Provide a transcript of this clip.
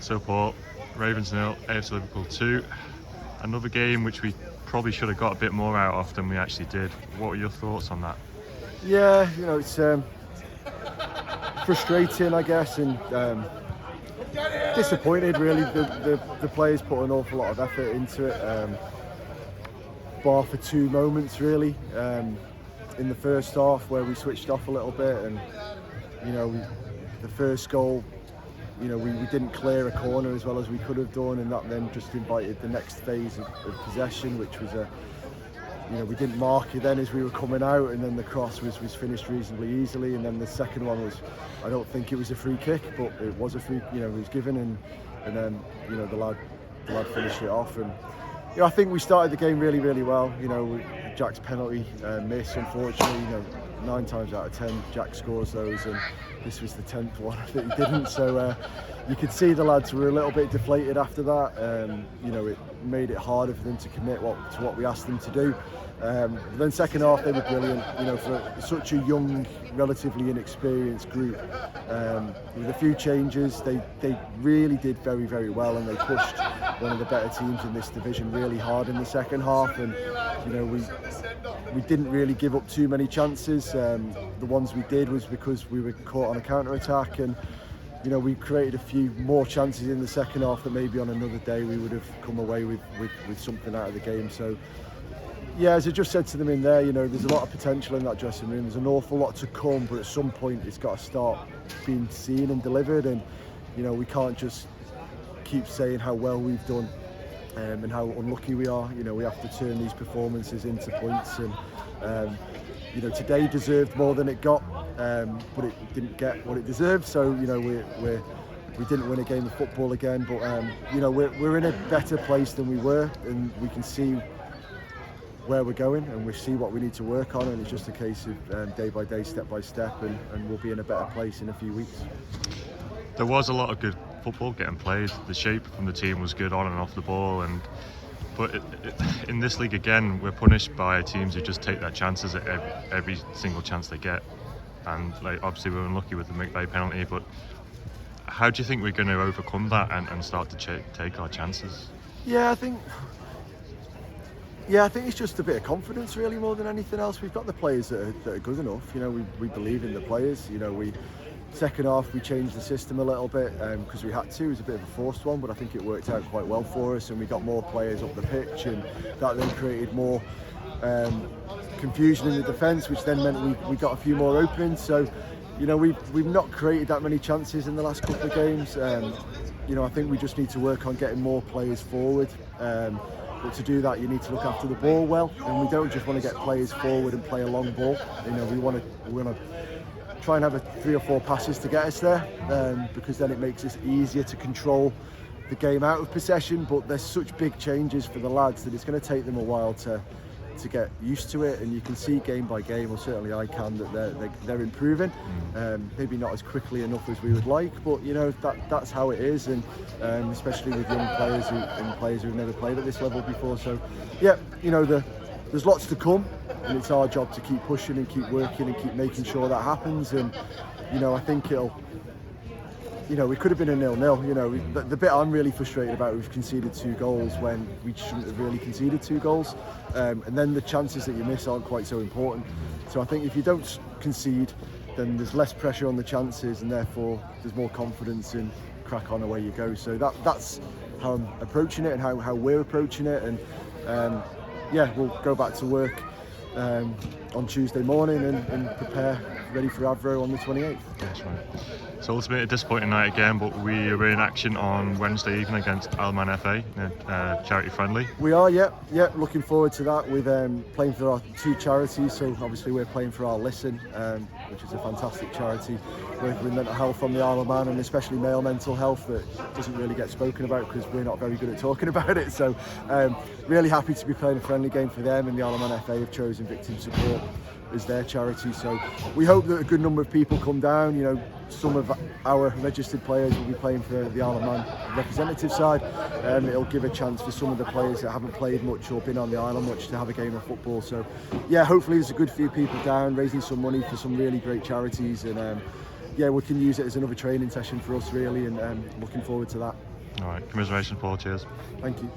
So Paul, Ravens 0, AFC Liverpool 2. Another game which we probably should have got a bit more out of than we actually did. What were your thoughts on that? Yeah, it's frustrating, I guess, and disappointed really. The players put an awful lot of effort into it, bar for two moments really, in the first half where we switched off a little bit, and the first goal, we didn't clear a corner as well as we could have done, and that then just invited the next phase of possession, which was we didn't mark it then as we were coming out, and then the cross was finished reasonably easily, and then the second one was, I don't think it was a free kick, but it was a free, it was given, and then the lad finished it off, and I think we started the game really, really well. Jack's penalty miss, unfortunately, 9 times out of 10 Jack scores those, and this was the 10th one that he didn't, so you could see the lads were a little bit deflated after that. It made it harder for them to commit to what we asked them to do. Then second half they were brilliant, for such a young, relatively inexperienced group. With a few changes, they really did very, very well, and they pushed one of the better teams in this division really hard in the second half, and we didn't really give up too many chances. The ones we did was because we were caught on a counter-attack, and we created a few more chances in the second half that maybe on another day we would have come away with something out of the game. So yeah, as I just said to them in there, there's a lot of potential in that dressing room. There's an awful lot to come, but at some point it's got to start being seen and delivered, and we can't just keep saying how well we've done and how unlucky we are. We have to turn these performances into points, and today deserved more than it got, but it didn't get what it deserved. So we didn't win a game of football again, but we're in a better place than we were, and we can see where we're going, and we see what we need to work on, and it's just a case of day by day, step by step, and we'll be in a better place in a few weeks. There was a lot of good football getting played. The shape from the team was good on and off the ball, but in this league again, we're punished by teams who just take their chances at every single chance they get, and obviously we're unlucky with the McVeigh penalty. But how do you think we're going to overcome that and start to take our chances? I think it's just a bit of confidence really, more than anything else. We've got the players that are good enough. We believe in the players. Second half we changed the system a little bit because we had to. It was a bit of a forced one, but I think it worked out quite well for us, and we got more players up the pitch, and that then created more confusion in the defence, which then meant we got a few more openings. So we've not created that many chances in the last couple of games. I think we just need to work on getting more players forward. But to do that, you need to look after the ball well, and we don't just want to get players forward and play a long ball. We want to try and have 3 or 4 passes to get us there, because then it makes it easier to control the game out of possession. But there's such big changes for the lads that it's going to take them a while to get used to it, and you can see game by game, or certainly I can, that they're improving. Maybe not as quickly enough as we would like, but that's how it is, and especially with young players players who've never played at this level before. So there's lots to come, and it's our job to keep pushing and keep working and keep making sure that happens. And I think it'll, we could have been a 0-0. The bit I'm really frustrated about, we've conceded 2 goals when we shouldn't have really conceded 2 goals, and then the chances that you miss aren't quite so important. So I think if you don't concede, then there's less pressure on the chances, and therefore there's more confidence, and crack on away you go. So that's how I'm approaching it, and how we're approaching it, and we'll go back to work on Tuesday morning and prepare ready for Avro on the 28th. That's right. So ultimately a disappointing night again, but we are in action on Wednesday evening against Alman FA, charity friendly. We are, looking forward to that, with playing for our 2 charities. So obviously we're playing for our Listen, which is a fantastic charity working with mental health on the Isle of Man, and especially male mental health, that doesn't really get spoken about because we're not very good at talking about it. So really happy to be playing a friendly game for them, and the Isle of Man FA have chosen Victim Support as their charity. So we hope that a good number of people come down. Some of our registered players will be playing for the Isle of Man representative side. It'll give a chance for some of the players that haven't played much or been on the island much to have a game of football. So hopefully there's a good few people down raising some money for some really great charities, and we can use it as another training session for us really, and looking forward to that. All right, commiserations, Paul. Cheers. Thank you.